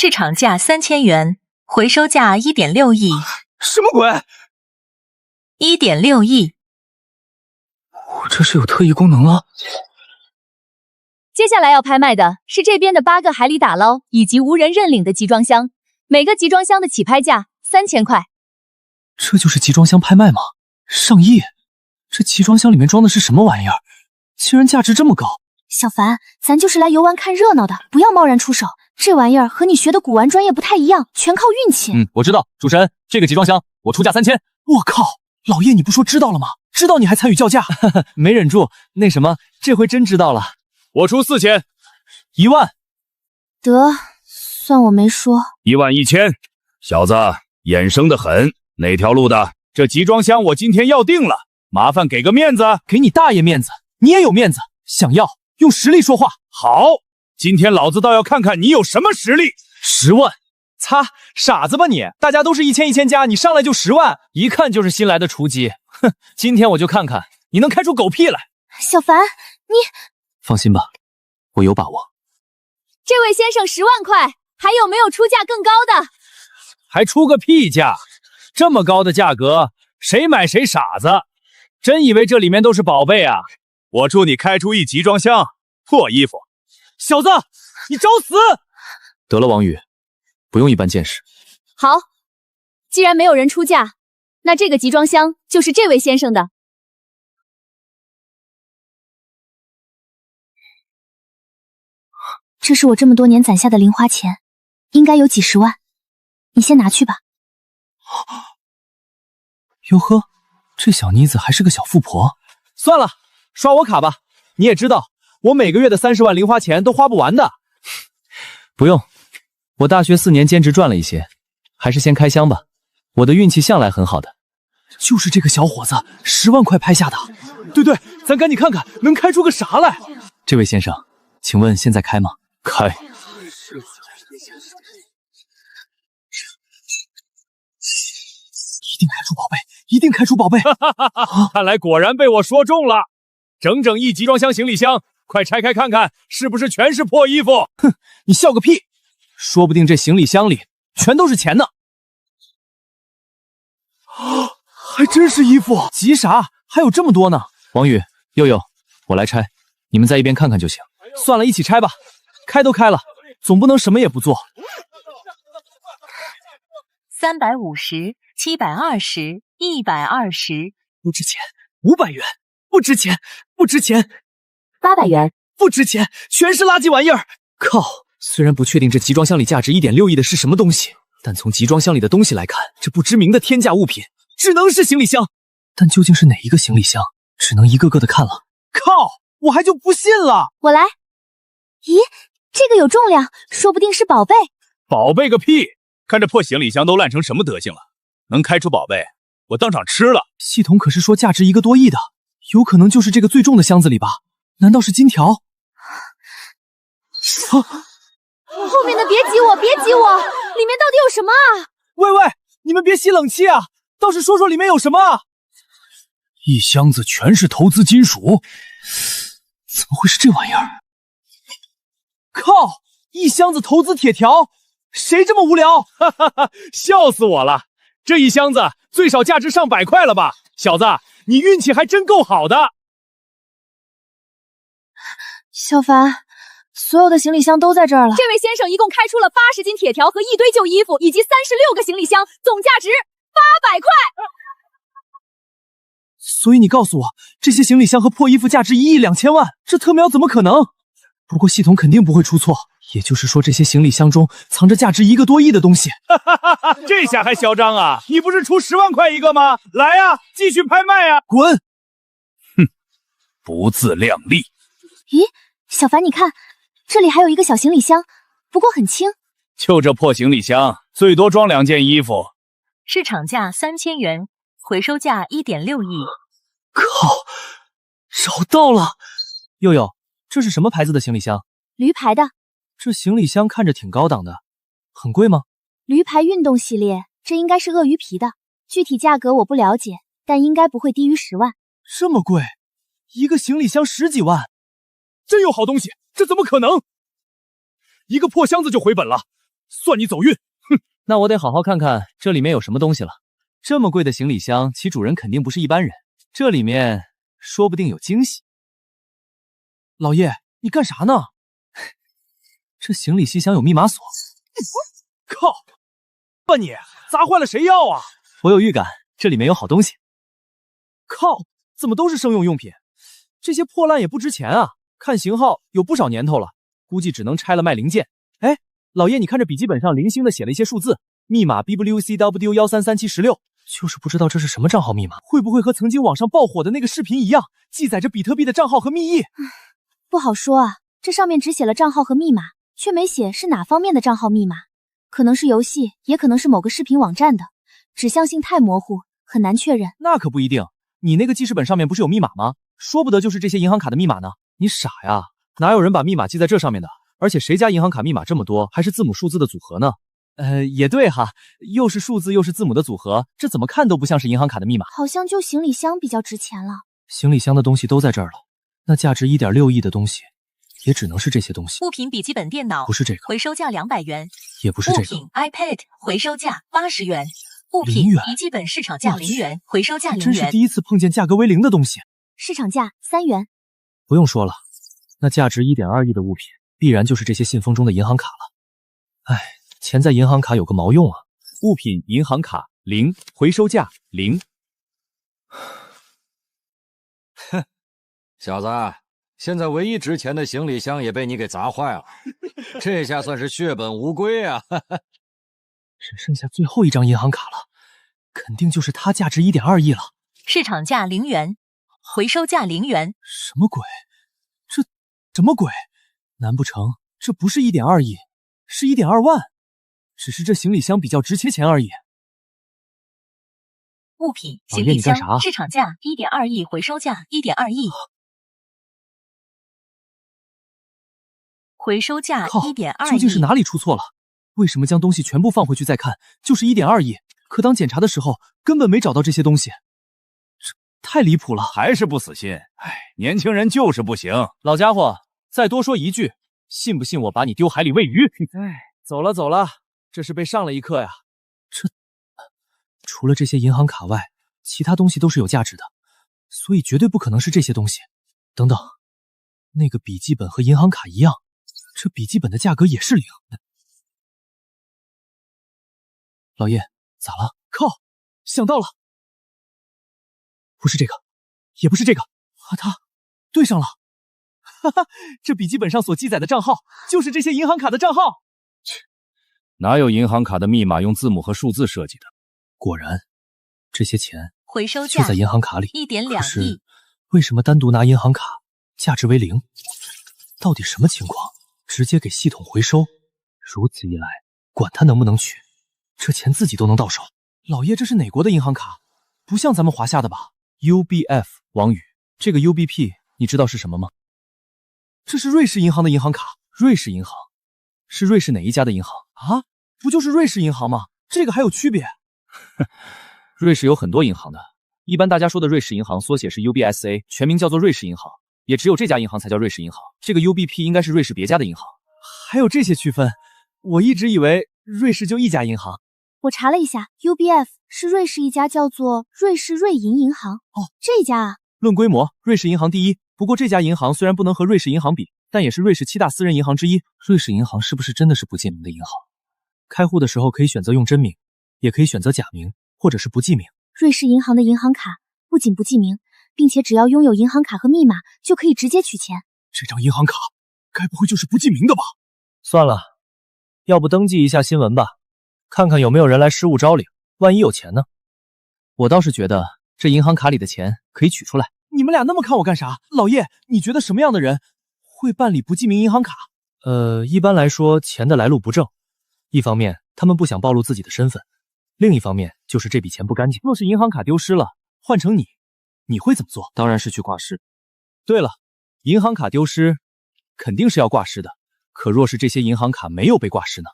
市场价3000元，回收价1.6亿。什么鬼？1.6亿。我这是有特异功能了？接下来要拍卖的是这边的8个海里打捞以及无人认领的集装箱，每个集装箱的起拍价3000块。这就是集装箱拍卖吗？上亿！这集装箱里面装的是什么玩意儿？竟然价值这么高！小凡，咱就是来游玩看热闹的，不要贸然出手。这玩意儿和你学的古玩专业不太一样，全靠运气。我知道，主持人，这个集装箱我出价3000。我靠，老叶你不说知道了吗？知道你还参与叫价，没忍住。那什么，这回真知道了。我出4000。1万。得，算我没说。11000。小子，眼生得很，哪条路的？这集装箱我今天要定了，麻烦给个面子。给你大爷面子，你也有面子。想要用实力说话。好，今天老子倒要看看你有什么实力。10万。擦，傻子吧你！大家都是1000加，你上来就10万，一看就是新来的雏鸡。哼，今天我就看看你能开出狗屁来。小凡，你放心吧，我有把握。这位先生10万块，还有没有出价更高的？还出个屁价！这么高的价格，谁买谁傻子。真以为这里面都是宝贝啊？我祝你开出一集装箱破衣服。小子，你找死！得了，王宇，不用一般见识。好，既然没有人出价，那这个集装箱就是这位先生的。这是我这么多年攒下的零花钱，应该有几10万，你先拿去吧。哟呵，这小妮子还是个小富婆。算了，刷我卡吧。你也知道，我每个月的30万零花钱都花不完的。不用，我大学4年兼职赚了一些，还是先开箱吧。我的运气向来很好的。就是这个小伙子10万块拍下的。对，咱赶紧看看能开出个啥来。这位先生，请问现在开吗？开。一定开出宝贝，一定开出宝贝！看来果然被我说中了。整整一集装箱行李箱，快拆开看看，是不是全是破衣服？哼，你笑个屁！说不定这行李箱里全都是钱呢。还真是衣服，急啥？还有这么多呢！王宇、佑佑，我来拆，你们在一边看看就行。算了，一起拆吧。开都开了，总不能什么也不做。350、720、120。不值钱，500元，不值钱，不值钱，800元，不值钱，全是垃圾玩意儿。靠！虽然不确定这集装箱里价值1.6亿的是什么东西，但从集装箱里的东西来看，这不知名的天价物品只能是行李箱。但究竟是哪一个行李箱，只能一个个的看了。靠！我还就不信了。我来。咦，这个有重量，说不定是宝贝。宝贝个屁！看这破行李箱都烂成什么德行了，能开出宝贝，我当场吃了。系统可是说价值1个多亿的，有可能就是这个最重的箱子里吧？难道是金条？后面的别挤我，别挤我，里面到底有什么啊？喂，你们别吸冷气啊，倒是说说里面有什么啊？一箱子全是投资金属，怎么会是这玩意儿？靠！一箱子投资铁条，谁这么无聊？哈哈哈，笑死我了！这一箱子最少价值上百块了吧？小子，你运气还真够好的。小凡，所有的行李箱都在这儿了。这位先生一共开出了80斤铁条和一堆旧衣服，以及36个行李箱，总价值800块。所以你告诉我，这些行李箱和破衣服价值1亿2千万，这特喵怎么可能？不过系统肯定不会出错，也就是说这些行李箱中藏着价值1个多亿的东西。这下还嚣张啊？你不是出10万块一个吗？来呀，继续拍卖啊！滚！哼，不自量力。咦，小凡你看，这里还有一个小行李箱，不过很轻。就这破行李箱，最多装2件衣服。市场价3000元，回收价1.6亿。靠，找到了！佑佑，这是什么牌子的行李箱？驴牌的。这行李箱看着挺高档的，很贵吗？驴牌运动系列，这应该是鳄鱼皮的，具体价格我不了解，但应该不会低于10万。这么贵，一个行李箱10几万，真有好东西？这怎么可能？一个破箱子就回本了，算你走运。哼，那我得好好看看这里面有什么东西了。这么贵的行李箱，其主人肯定不是一般人，这里面说不定有惊喜。老爷，你干啥呢？这行李箱有密码锁。靠！爸你砸坏了谁要啊？我有预感，这里面有好东西。靠！怎么都是生用用品？这些破烂也不值钱啊！看型号有不少年头了，估计只能拆了卖零件。哎，老爷，你看这笔记本上零星的写了一些数字，密码 BWCW133716，就是不知道这是什么账号密码，会不会和曾经网上爆火的那个视频一样，记载着比特币的账号和密意？不好说啊，这上面只写了账号和密码，却没写是哪方面的账号密码，可能是游戏，也可能是某个视频网站的，指向性太模糊，很难确认。那可不一定，你那个记事本上面不是有密码吗？说不得就是这些银行卡的密码呢。你傻呀，哪有人把密码记在这上面的？而且谁家银行卡密码这么多，还是字母数字的组合呢？也对哈，又是数字又是字母的组合，这怎么看都不像是银行卡的密码。好像就行李箱比较值钱了。行李箱的东西都在这儿了，那价值1.6亿的东西，也只能是这些东西。物品笔记本电脑不是这个，回收价200元。也不是这个。物品 iPad 回收价80元。物品0元笔记本市场价0元，回收价0元。真是第一次碰见价格为0的东西。市场价3元。不用说了，那价值1.2亿的物品，必然就是这些信封中的银行卡了。唉，钱在银行卡有个毛用啊！物品银行卡0，回收价0。哼，小子，现在唯一值钱的行李箱也被你给砸坏了，这下算是血本无归啊！只剩下最后一张银行卡了，肯定就是它价值1.2亿了。市场价0元，回收价0元。什么鬼？这什么鬼？难不成这不是1.2亿，是1.2万？只是这行李箱比较值些钱而已。物品老行李箱爷你干啥？市场价1.2亿，回收价1.2亿。回收价靠， 1.2亿。究竟是哪里出错了？为什么将东西全部放回去再看，就是1.2亿？可当检查的时候，根本没找到这些东西，这太离谱了！还是不死心？哎，年轻人就是不行。老家伙，再多说一句，信不信我把你丢海里喂鱼？哎，走了走了，这是被上了一课呀。这除了这些银行卡外，其他东西都是有价值的，所以绝对不可能是这些东西。等等，那个笔记本和银行卡一样，这笔记本的价格也是0。老爷，咋了？靠，想到了，不是这个，也不是这个，和它对上了。哈哈，这笔记本上所记载的账号，就是这些银行卡的账号。切，哪有银行卡的密码用字母和数字设计的？果然，这些钱回收价就在银行卡里。可1.2是亿。为什么单独拿银行卡价值为0？到底什么情况？直接给系统回收？如此一来，管他能不能取，这钱自己都能到手。老爷，这是哪国的银行卡？不像咱们华夏的吧 ？UBF 王宇，这个 UBP 你知道是什么吗？这是瑞士银行的银行卡。瑞士银行是瑞士哪一家的银行啊？不就是瑞士银行吗？这个还有区别？瑞士有很多银行的，一般大家说的瑞士银行缩写是 UBSA， 全名叫做瑞士银行，也只有这家银行才叫瑞士银行。这个 UBP 应该是瑞士别家的银行。还有这些区分？我一直以为瑞士就一家银行。我查了一下 ，UBF 是瑞士一家叫做瑞士瑞银银行。哦，这家啊。论规模，瑞士银行第一。不过这家银行虽然不能和瑞士银行比，但也是瑞士7大私人银行之一。瑞士银行是不是真的是不记名的银行？开户的时候可以选择用真名，也可以选择假名，或者是不记名。瑞士银行的银行卡不仅不记名，并且只要拥有银行卡和密码，就可以直接取钱。这张银行卡该不会就是不记名的吧？算了，要不登记一下新闻吧，看看有没有人来失物招领，万一有钱呢？我倒是觉得这银行卡里的钱可以取出来。你们俩那么看我干啥？老爷，你觉得什么样的人会办理不记名银行卡？一般来说，钱的来路不正，一方面他们不想暴露自己的身份，另一方面就是这笔钱不干净。若是银行卡丢失了，换成你会怎么做？当然是去挂失。对了，银行卡丢失肯定是要挂失的，可若是这些银行卡没有被挂失呢？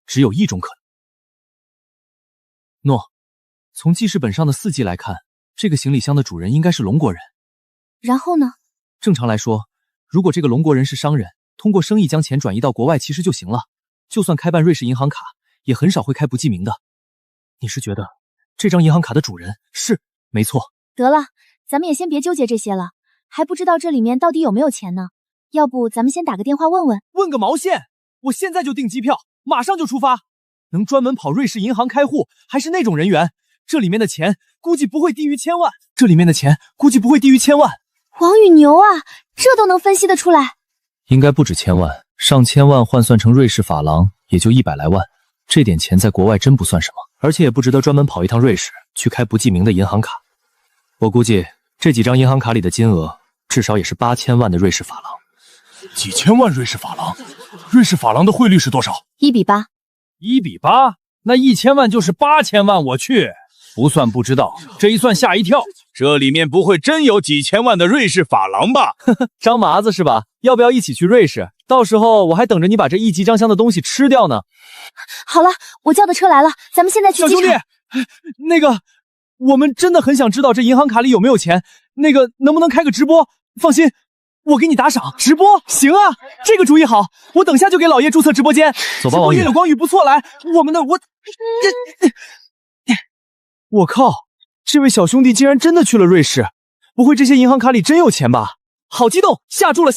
只有一种可能。从记事本上的4记来看，这个行李箱的主人应该是龙国人。然后呢？正常来说，如果这个龙国人是商人，通过生意将钱转移到国外其实就行了。就算开办瑞士银行卡，也很少会开不记名的。你是觉得这张银行卡的主人是？没错。得了，咱们也先别纠结这些了，还不知道这里面到底有没有钱呢。要不咱们先打个电话问问。问个毛线！我现在就订机票，马上就出发。能专门跑瑞士银行开户，还是那种人员，这里面的钱估计不会低于1000万。王宇牛啊，这都能分析得出来。应该不止1000万，上千万换算成瑞士法郎也就100来万，这点钱在国外真不算什么，而且也不值得专门跑一趟瑞士去开不记名的银行卡。我估计这几张银行卡里的金额至少也是8000万的瑞士法郎。几千万瑞士法郎？瑞士法郎的汇率是多少？1比8。1比8，那1000万就是8000万，我去！不算不知道，这一算吓一跳。这里面不会真有几千万的瑞士法郎吧？张麻子是吧？要不要一起去瑞士？到时候我还等着你把这一集装箱的东西吃掉呢。好了，我叫的车来了，咱们现在去小兄弟，那个，我们真的很想知道这银行卡里有没有钱，那个能不能开个直播？放心，我给你打赏。直播行啊，这个主意好，我等下就给老爷注册直播间。走吧，王宇。夜柳光宇不错，来，我靠，这位小兄弟竟然真的去了瑞士，不会这些银行卡里真有钱吧？好激动，下注了，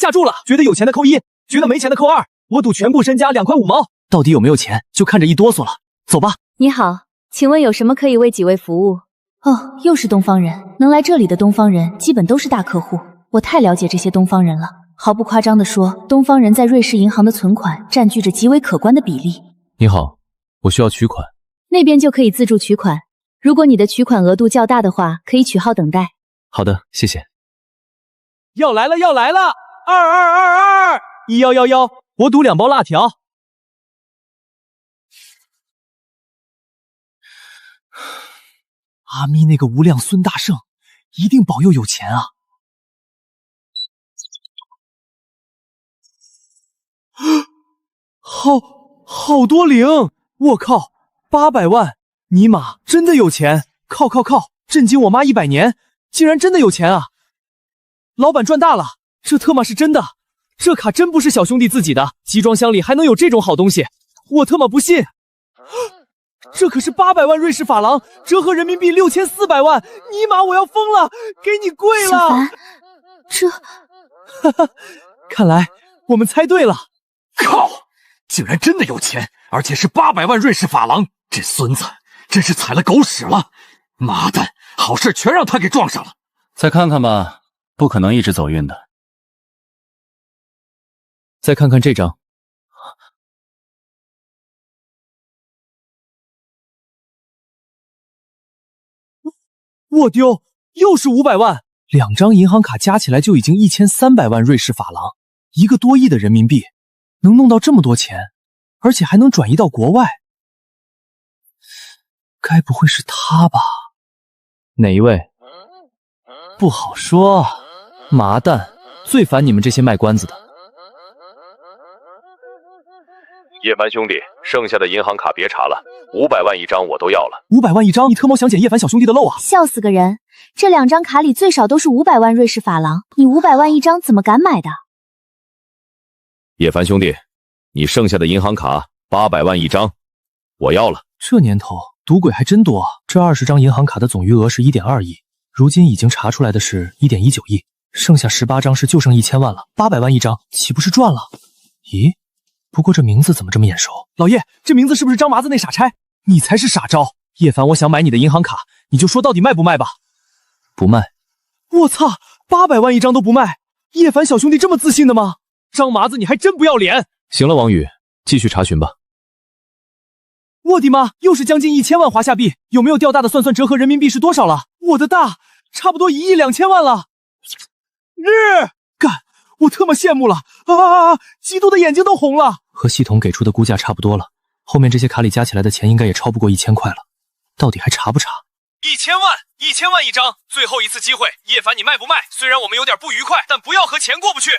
觉得有钱的扣1，觉得没钱的扣2，我赌全部身家2块5毛。到底有没有钱，就看着一哆嗦了。走吧。你好，请问有什么可以为几位服务？哦，又是东方人，能来这里的东方人基本都是大客户，我太了解这些东方人了。毫不夸张地说，东方人在瑞士银行的存款占据着极为可观的比例。你好，我需要取款。那边就可以自助取款，如果你的取款额度较大的话，可以取号等待。好的，谢谢。要来了！2222，1111，我赌2包辣条。阿咪那个无量孙大圣，一定保佑有钱啊！好多零！我靠，800万！尼玛，真的有钱！靠！震惊我妈100年，竟然真的有钱啊！老板赚大了，这特么是真的！这卡真不是小兄弟自己的，集装箱里还能有这种好东西？我特么不信！这可是800万瑞士法郎，折合人民币6400万！尼玛，我要疯了！给你跪了！小凡，这……哈哈，看来我们猜对了。靠！竟然真的有钱，而且是800万瑞士法郎！这孙子真是踩了狗屎了！妈蛋，好事全让他给撞上了。再看看吧，不可能一直走运的。再看看这张。我丢，又是500万！2张银行卡加起来就已经1300万瑞士法郎，1个多亿的人民币，能弄到这么多钱，而且还能转移到国外。该不会是他吧？哪一位？不好说。麻蛋，最烦你们这些卖关子的。叶凡兄弟，剩下的银行卡别查了，500万一张我都要了。500万一张，你特么想捡叶凡小兄弟的漏啊？笑死个人！这2张卡里最少都是500万瑞士法郎，你500万一张怎么敢买的？叶凡兄弟，你剩下的银行卡800万一张，我要了。这年头赌鬼还真多啊！这20张银行卡的总余额是1.2亿，如今已经查出来的是1.19亿，剩下18张是就剩1000万了，800万一张，岂不是赚了？咦？不过这名字怎么这么眼熟？老爷，这名字是不是张麻子那傻差？你才是傻招！叶凡，我想买你的银行卡，你就说到底卖不卖吧？不卖。我操，800万一张都不卖！叶凡小兄弟这么自信的吗？张麻子，你还真不要脸！行了，王宇，继续查询吧。我的妈，又是将近1000万华夏币，有没有调大的算算折合人民币是多少了？我的大，差不多1亿2000万了！干！我特么羡慕了啊！嫉妒的眼睛都红了。和系统给出的估价差不多了，后面这些卡里加起来的钱应该也超不过1000块了，到底还查不查？1000万一张，最后一次机会，叶凡你卖不卖？虽然我们有点不愉快，但不要和钱过不去。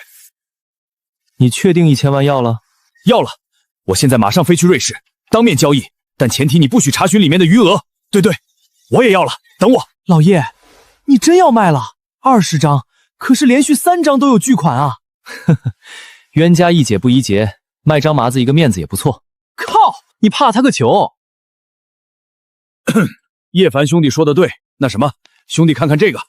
你确定1000万要了？要了，我现在马上飞去瑞士，当面交易，但前提你不许查询里面的余额。对，我也要了，等我。老爷，你真要卖了？20张，可是连续3张都有巨款啊！呵呵，冤家宜解不宜结，卖张麻子一个面子也不错。靠，你怕他个球！叶凡兄弟说的对，那什么，兄弟看看这个，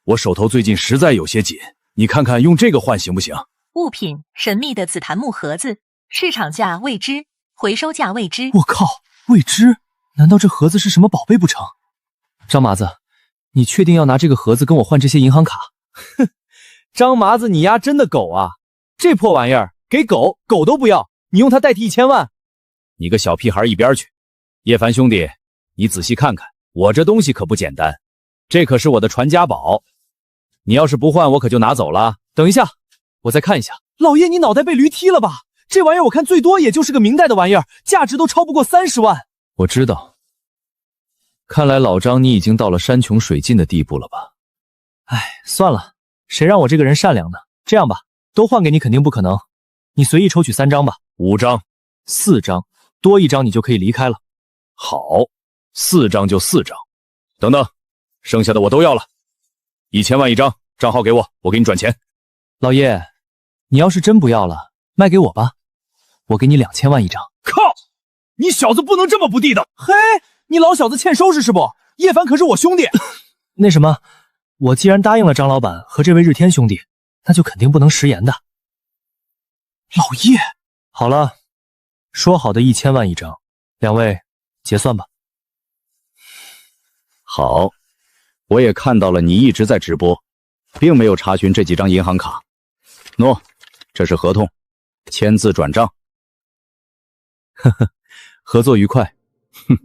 我手头最近实在有些紧，你看看用这个换行不行？物品：神秘的紫檀木盒子，市场价未知，回收价未知。我靠，未知？难道这盒子是什么宝贝不成？张麻子，你确定要拿这个盒子跟我换这些银行卡？哼，张麻子，你丫真的狗啊！这破玩意儿给狗，狗都不要，你用它代替1000万？你个小屁孩一边去！叶凡兄弟，你仔细看看，我这东西可不简单，这可是我的传家宝，你要是不换，我可就拿走了。等一下，我再看一下。老爷，你脑袋被驴踢了吧？这玩意儿我看最多也就是个明代的玩意儿，价值都超不过30万。我知道，看来老张你已经到了山穷水尽的地步了吧？哎，算了，谁让我这个人善良呢？这样吧，都换给你肯定不可能，你随意抽取3张吧。5张，4张，多1张你就可以离开了。好，4张就4张。等等，剩下的我都要了，1000万1张，账号给我，我给你转钱。老爷，你要是真不要了，卖给我吧，我给你2000万1张。靠！你小子不能这么不地道！嘿，你老小子欠收拾是不？叶凡可是我兄弟。那什么，我既然答应了张老板和这位日天兄弟，那就肯定不能食言的。老叶，好了，说好的1000万1张，两位结算吧。好，我也看到了你一直在直播，并没有查询这几张银行卡。喏，这是合同，签字转账。呵呵，合作愉快。哼，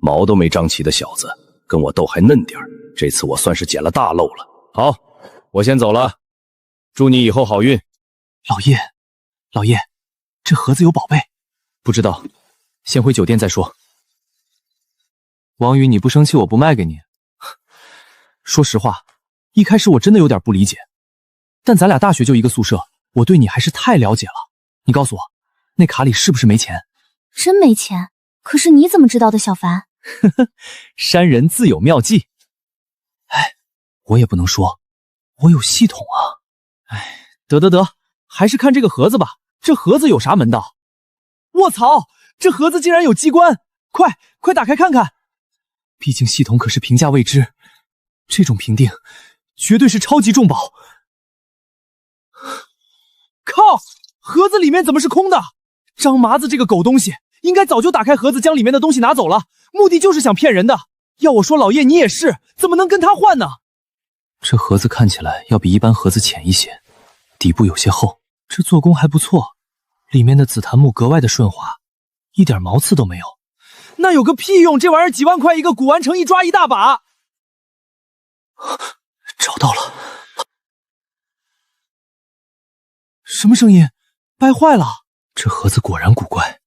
毛都没长齐的小子，跟我斗还嫩点儿，这次我算是捡了大漏了。好，我先走了，祝你以后好运。老叶，这盒子有宝贝？不知道，先回酒店再说。王宇，你不生气我不卖给你。说实话，一开始我真的有点不理解，但咱俩大学就一个宿舍，我对你还是太了解了。你告诉我，那卡里是不是没钱？真没钱？可是你怎么知道的，小凡？呵呵，山人自有妙计。哎，我也不能说，我有系统啊。哎，得，还是看这个盒子吧。这盒子有啥门道？卧槽，这盒子竟然有机关！快打开看看。毕竟系统可是评价未知，这种评定绝对是超级重宝。靠，盒子里面怎么是空的？张麻子这个狗东西，应该早就打开盒子将里面的东西拿走了，目的就是想骗人的。要我说，老叶你也是，怎么能跟他换呢？这盒子看起来要比一般盒子浅一些，底部有些厚，这做工还不错，里面的紫檀木格外的顺滑，一点毛刺都没有。那有个屁用，这玩意儿几万块一个，古玩城一抓一大把。找到了。什么声音？掰坏了。这盒子果然古怪。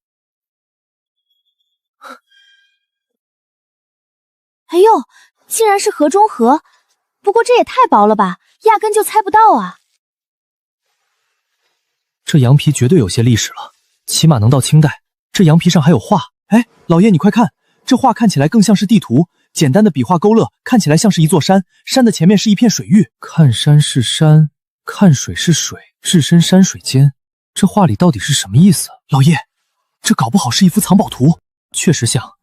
哎呦，竟然是盒中盒，不过这也太薄了吧，压根就猜不到啊。这羊皮绝对有些历史了，起码能到清代。这羊皮上还有画。哎，老爷你快看，这画看起来更像是地图，简单的笔画勾勒，看起来像是一座山，山的前面是一片水域。看山是山，看水是水，置身山水间。这画里到底是什么意思？老爷，这搞不好是一幅藏宝图。确实像，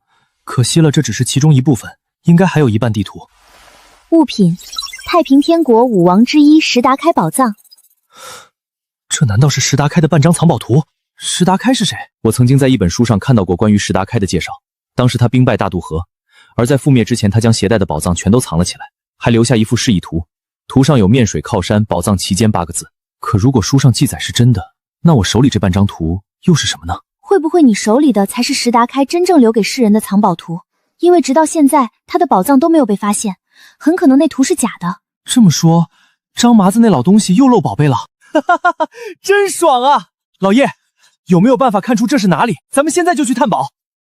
可惜了，这只是其中一部分，应该还有一半地图。物品：太平天国5王之一石达开宝藏。这难道是石达开的半张藏宝图？石达开是谁？我曾经在一本书上看到过关于石达开的介绍。当时他兵败大渡河，而在覆灭之前，他将携带的宝藏全都藏了起来，还留下一幅示意图，图上有面水靠山，宝藏其间8个字。可如果书上记载是真的，那我手里这半张图又是什么呢？会不会你手里的才是石达开真正留给世人的藏宝图？因为直到现在，他的宝藏都没有被发现，很可能那图是假的。这么说，张麻子那老东西又漏宝贝了，哈哈哈哈，真爽啊！老爷，有没有办法看出这是哪里？咱们现在就去探宝。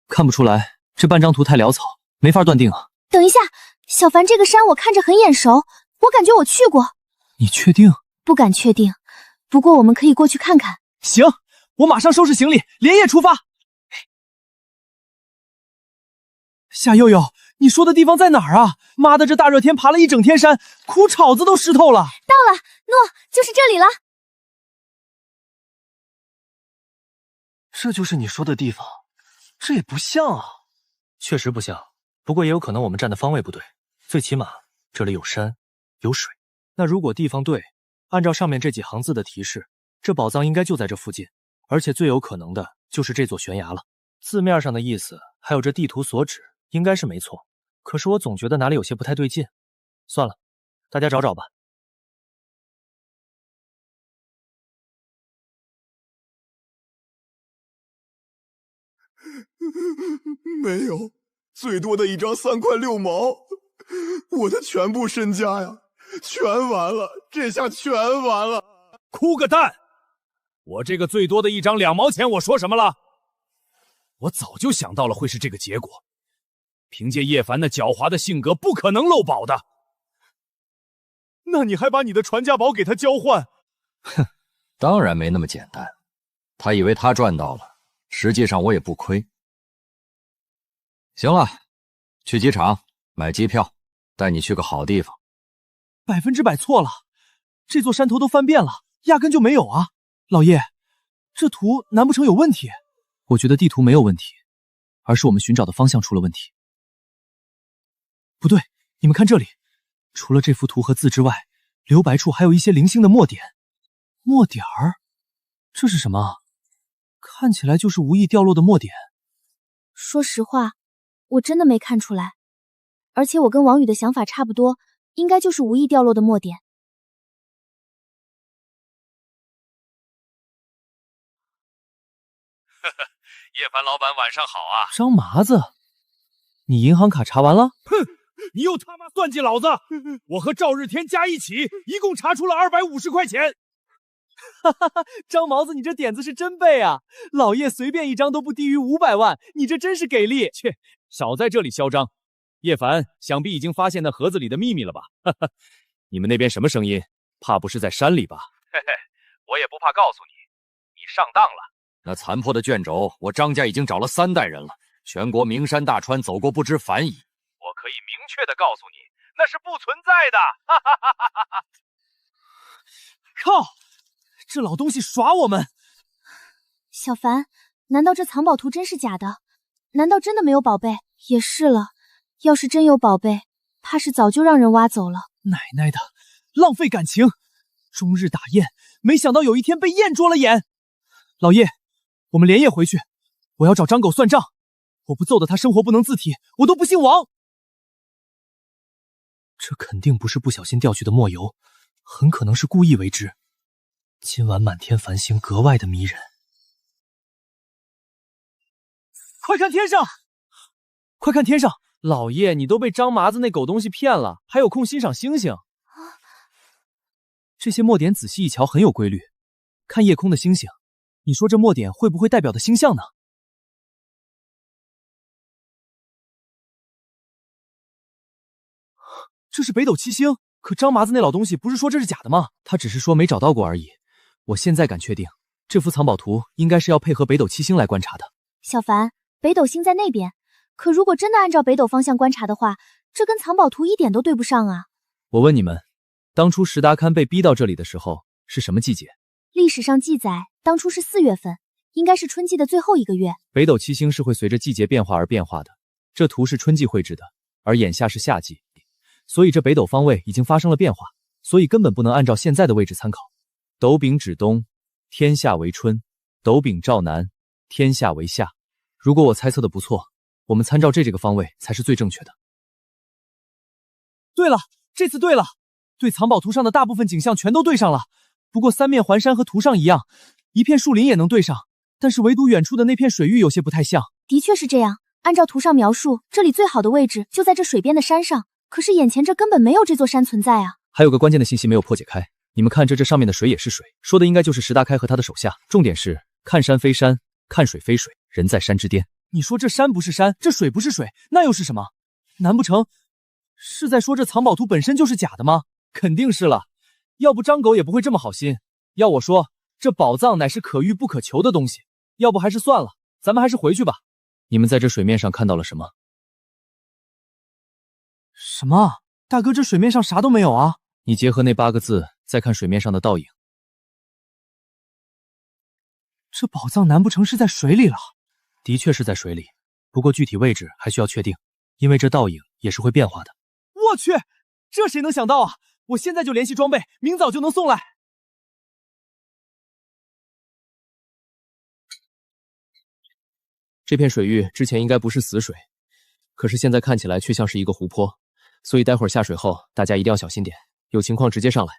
看不出来，这半张图太潦草，没法断定啊。等一下，小凡，这个山我看着很眼熟，我感觉我去过。你确定？不敢确定，不过我们可以过去看看。行，我马上收拾行李，连夜出发。夏悠悠，你说的地方在哪儿啊？妈的，这大热天爬了一整天山，苦炒子都湿透了。到了，诺，就是这里了。这就是你说的地方，这也不像啊。确实不像，不过也有可能我们站的方位不对，最起码这里有山有水。那如果地方对，按照上面这几行字的提示，这宝藏应该就在这附近，而且最有可能的就是这座悬崖了。字面上的意思还有这地图所指，应该是没错，可是我总觉得哪里有些不太对劲。算了，大家找找吧。没有，最多的一张3块6毛，我的全部身家呀，全完了，这下全完了。哭个蛋！我这个最多的一张2毛钱，我说什么了？我早就想到了会是这个结果。凭借叶凡那狡猾的性格，不可能漏宝的。那你还把你的传家宝给他交换？哼，当然没那么简单。他以为他赚到了，实际上我也不亏。行了，去机场买机票，带你去个好地方。100%错了，这座山头都翻遍了，压根就没有啊！老叶，这图难不成有问题？我觉得地图没有问题，而是我们寻找的方向出了问题。不对，你们看这里，除了这幅图和字之外，留白处还有一些零星的墨点。墨点儿？这是什么？看起来就是无意掉落的墨点。说实话，我真的没看出来，而且我跟王宇的想法差不多，应该就是无意掉落的墨点。叶凡老板晚上好啊！张麻子，你银行卡查完了？哼，你又他妈算计老子！我和赵日天加一起，一共查出了250块钱。哈哈哈，张毛子，你这点子是真背啊！老叶随便一张都不低于500万，你这真是给力！切，少在这里嚣张！叶凡想必已经发现那盒子里的秘密了吧？哈哈，你们那边什么声音？怕不是在山里吧？嘿嘿，我也不怕告诉你，你上当了。那残破的卷轴，我张家已经找了3代人了，全国名山大川走过不知凡矣。我可以明确的告诉你，那是不存在的！哈哈哈哈哈哈！靠！这老东西耍我们！小凡，难道这藏宝图真是假的？难道真的没有宝贝？也是了，要是真有宝贝，怕是早就让人挖走了。奶奶的，浪费感情！终日打雁，没想到有一天被雁啄了眼。老叶，我们连夜回去，我要找张狗算账，我不揍得他生活不能自理，我都不姓王。这肯定不是不小心掉去的墨油，很可能是故意为之。今晚满天繁星格外的迷人。快看天上！快看天上！老叶，你都被张麻子那狗东西骗了，还有空欣赏星星？这些墨点仔细一瞧，很有规律。看夜空的星星，你说这墨点会不会代表的星象呢？这是北斗七星，可张麻子那老东西不是说这是假的吗？他只是说没找到过而已。我现在敢确定，这幅藏宝图应该是要配合北斗七星来观察的。小凡，北斗星在那边，可如果真的按照北斗方向观察的话，这跟藏宝图一点都对不上啊！我问你们，当初石达堪被逼到这里的时候是什么季节？历史上记载，当初是4月份，应该是春季的最后一个月。北斗七星是会随着季节变化而变化的，这图是春季绘制的，而眼下是夏季，所以这北斗方位已经发生了变化，所以根本不能按照现在的位置参考。斗柄指东，天下为春；斗柄照南，天下为夏。如果我猜测的不错，我们参照这个方位才是最正确的。对了，这次对了，对藏宝图上的大部分景象全都对上了。不过三面环山和图上一样，一片树林也能对上，但是唯独远处的那片水域有些不太像。的确是这样，按照图上描述，这里最好的位置就在这水边的山上，可是眼前这根本没有这座山存在啊。还有个关键的信息没有破解开，你们看这上面的水也是水，说的应该就是石达开和他的手下。重点是看山非山，看水非水，人在山之巅。你说这山不是山，这水不是水，那又是什么？难不成是在说这藏宝图本身就是假的吗？肯定是了，要不张狗也不会这么好心。要我说，这宝藏乃是可遇不可求的东西，要不还是算了，咱们还是回去吧。你们在这水面上看到了什么？什么？大哥，这水面上啥都没有啊！你结合那8个字，再看水面上的倒影。这宝藏难不成是在水里了？的确是在水里，不过具体位置还需要确定，因为这倒影也是会变化的。我去，这谁能想到啊！我现在就联系装备，明早就能送来。这片水域之前应该不是死水，可是现在看起来却像是一个湖泊，所以待会儿下水后大家一定要小心点，有情况直接上来。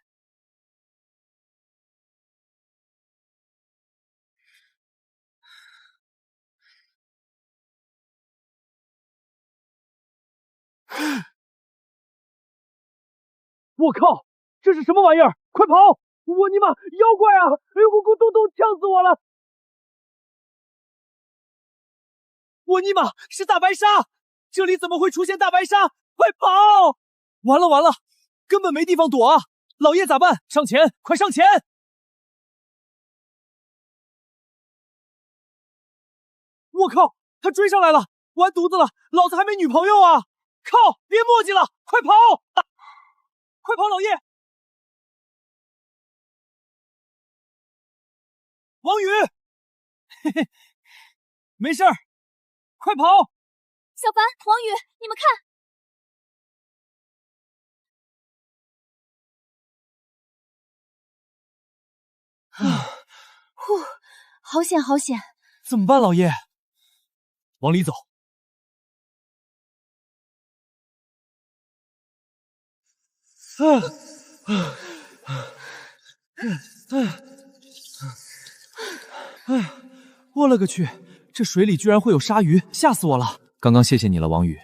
我靠，这是什么玩意儿？快跑！我尼玛，妖怪啊！哎呦，咕咕咚咚，呛死我了！我尼玛，是大白鲨！这里怎么会出现大白鲨？快跑！完了完了，根本没地方躲啊！老叶咋办？上前，快上前！我靠，他追上来了！完犊子了，老子还没女朋友啊！靠，别墨迹了，快跑！快跑，老叶！王宇，嘿嘿，没事儿，快跑！小凡、王宇，你们看！呼，好险好险！怎么办，老叶？往里走。我勒个去！这水里居然会有鲨鱼，吓死我了！刚刚谢谢你了，王宇，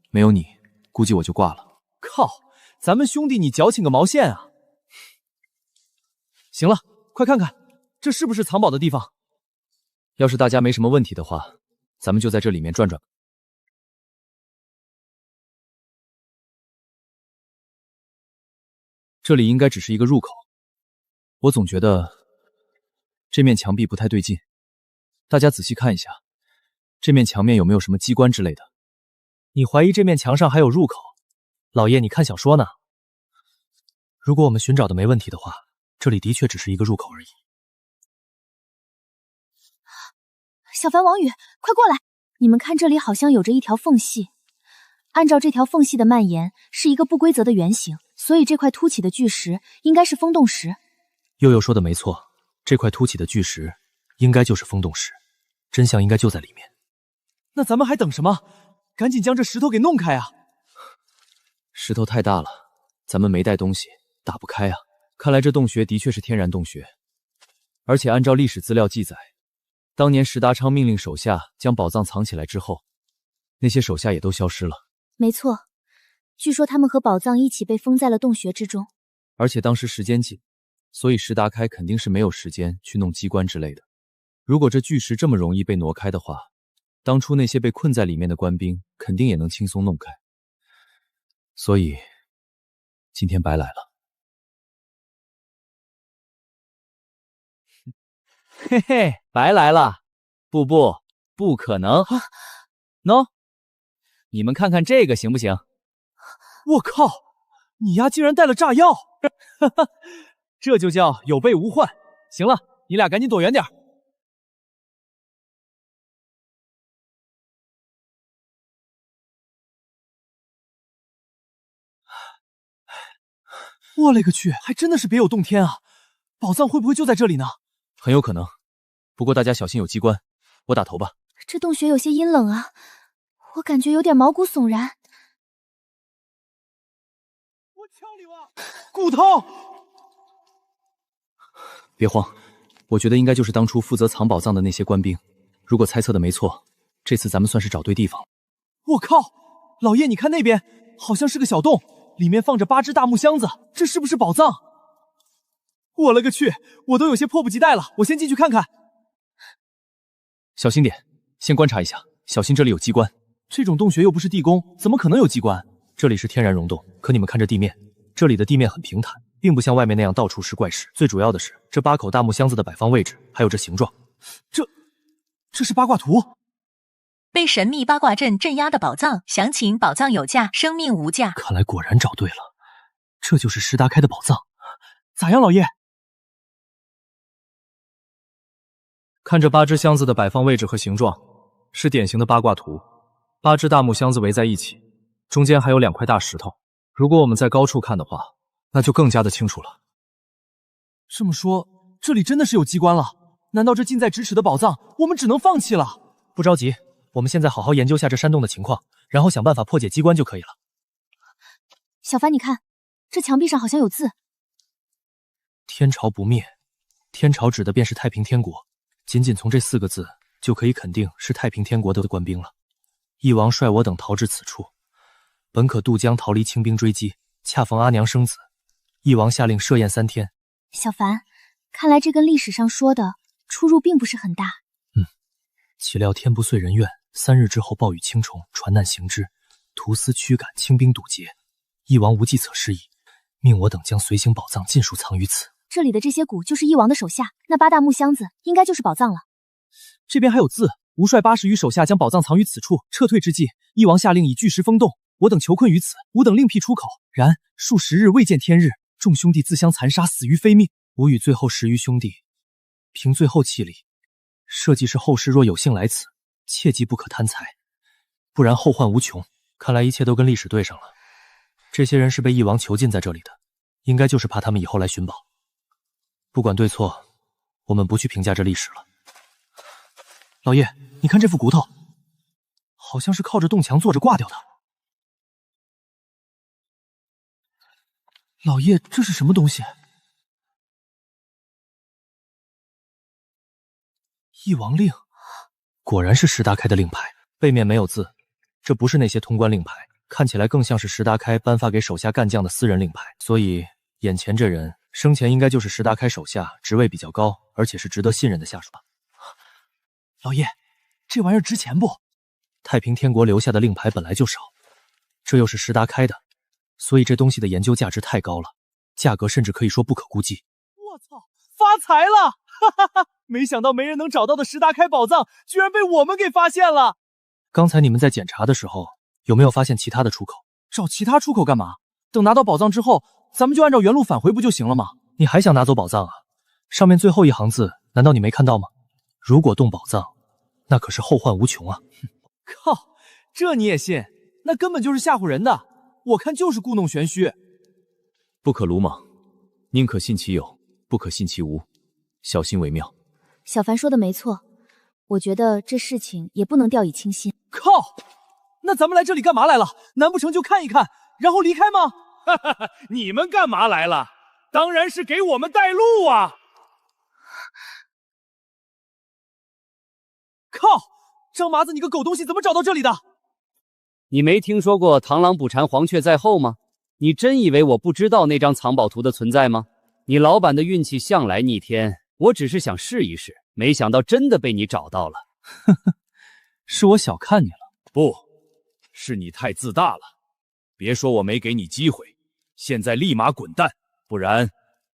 没有你，估计我就挂了。靠，咱们兄弟你矫情个毛线啊！行了，快看看，这是不是藏宝的地方？要是大家没什么问题的话，咱们就在这里面转转。这里应该只是一个入口，我总觉得这面墙壁不太对劲。大家仔细看一下，这面墙面有没有什么机关之类的？你怀疑这面墙上还有入口？老叶，你看小说呢？如果我们寻找的没问题的话，这里的确只是一个入口而已。小凡、王宇，快过来！你们看，这里好像有着一条缝隙。按照这条缝隙的蔓延，是一个不规则的圆形，所以这块凸起的巨石应该是风洞石。悠悠说的没错，这块凸起的巨石应该就是风洞石，真相应该就在里面。那咱们还等什么？赶紧将这石头给弄开啊！石头太大了，咱们没带东西，打不开啊。看来这洞穴的确是天然洞穴，而且按照历史资料记载，当年石达昌命令手下将宝藏藏起来之后，那些手下也都消失了。没错，据说他们和宝藏一起被封在了洞穴之中。而且当时时间紧，所以石达开肯定是没有时间去弄机关之类的。如果这巨石这么容易被挪开的话，当初那些被困在里面的官兵肯定也能轻松弄开。所以今天白来了。嘿嘿，白来了！不可能！喏，你们看看这个行不行？我靠，你丫竟然带了炸药！哈哈，这就叫有备无患。行了，你俩赶紧躲远点。我勒个去，还真的是别有洞天啊！宝藏会不会就在这里呢？很有可能，不过大家小心有机关，我打头吧。这洞穴有些阴冷啊，我感觉有点毛骨悚然。我敲你哇，骨头！别慌，我觉得应该就是当初负责藏宝藏的那些官兵。如果猜测的没错，这次咱们算是找对地方了。我靠，老叶，你看那边，好像是个小洞，里面放着8只大木箱子，这是不是宝藏？我勒个去，我都有些迫不及待了，我先进去看看。小心点，先观察一下，小心这里有机关。这种洞穴又不是地宫，怎么可能有机关？这里是天然溶洞，可你们看这地面，这里的地面很平坦，并不像外面那样到处是怪石。最主要的是，这8口大木箱子的摆放位置，还有这形状，这是八卦图。被神秘八卦阵镇压的宝藏，详情宝藏有价，生命无价。看来果然找对了，这就是石达开的宝藏。咋样，老叶？看这8只箱子的摆放位置和形状，是典型的八卦图，8只大木箱子围在一起，中间还有2块大石头。如果我们在高处看的话，那就更加的清楚了。这么说，这里真的是有机关了？难道这近在咫尺的宝藏，我们只能放弃了？不着急，我们现在好好研究下这山洞的情况，然后想办法破解机关就可以了。小凡，你看，这墙壁上好像有字。天朝不灭，天朝指的便是太平天国，仅仅从这4个字就可以肯定是太平天国的官兵了。翼王率我等逃至此处，本可渡江逃离清兵追击，恰逢阿娘生子，翼王下令设宴3天。小凡，看来这跟历史上说的出入并不是很大。岂料天不遂人愿，3日之后暴雨轻重，船难行之，徒思驱赶，清兵堵截。翼王无计策失矣，命我等将随行宝藏尽数藏于此。这里的这些谷就是翼王的手下，那8大木箱子应该就是宝藏了。这边还有字，吾率80余手下将宝藏藏于此处，撤退之际，翼王下令以巨石封洞，我等囚困于此，吾等另辟出口。然数10日未见天日，众兄弟自相残杀，死于非命。吾与最后10余兄弟，凭最后气力，设计是后世若有幸来此，切记不可贪财，不然后患无穷。看来一切都跟历史对上了。这些人是被翼王囚禁在这里的，应该就是怕他们以后来寻宝。不管对错，我们不去评价这历史了。老爷，你看这副骨头，好像是靠着洞墙坐着挂掉的。老爷，这是什么东西？翼王令，果然是石达开的令牌，背面没有字，这不是那些通关令牌，看起来更像是石达开颁发给手下干将的私人令牌。所以眼前这人生前应该就是石达开手下，职位比较高，而且是值得信任的下属吧。老爷，这玩意儿值钱不？太平天国留下的令牌本来就少，这又是石达开的，所以这东西的研究价值太高了，价格甚至可以说不可估计。我操，发财了！哈哈哈！没想到没人能找到的石达开宝藏，居然被我们给发现了。刚才你们在检查的时候，有没有发现其他的出口？找其他出口干嘛？等拿到宝藏之后，咱们就按照原路返回不就行了吗？你还想拿走宝藏啊？上面最后一行字，难道你没看到吗？如果动宝藏，那可是后患无穷啊！靠，这你也信？那根本就是吓唬人的，我看就是故弄玄虚。不可鲁莽，宁可信其有，不可信其无，小心为妙。小凡说的没错，我觉得这事情也不能掉以轻心。靠，那咱们来这里干嘛来了？难不成就看一看，然后离开吗？哈哈哈，你们干嘛来了？当然是给我们带路啊！靠，张麻子，你个狗东西，怎么找到这里的？你没听说过螳螂捕蝉，黄雀在后吗？你真以为我不知道那张藏宝图的存在吗？你老板的运气向来逆天，我只是想试一试，没想到真的被你找到了。呵呵，是我小看你了。不，是你太自大了。别说我没给你机会，现在立马滚蛋，不然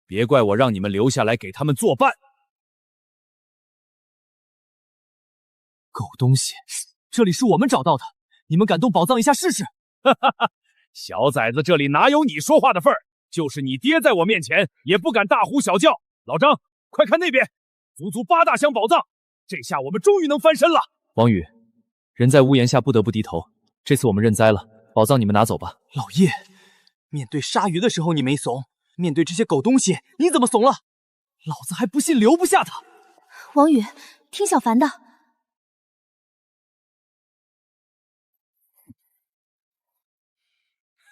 别怪我让你们留下来给他们作伴。狗东西，这里是我们找到的，你们敢动宝藏一下试试？哈哈哈，小崽子，这里哪有你说话的份儿？就是你爹在我面前也不敢大呼小叫。老张，快看那边，足足8大箱宝藏，这下我们终于能翻身了。王宇，人在屋檐下不得不低头，这次我们认栽了，宝藏你们拿走吧。老叶，面对鲨鱼的时候你没怂，面对这些狗东西你怎么怂了？老子还不信留不下他。王宇，听小凡的。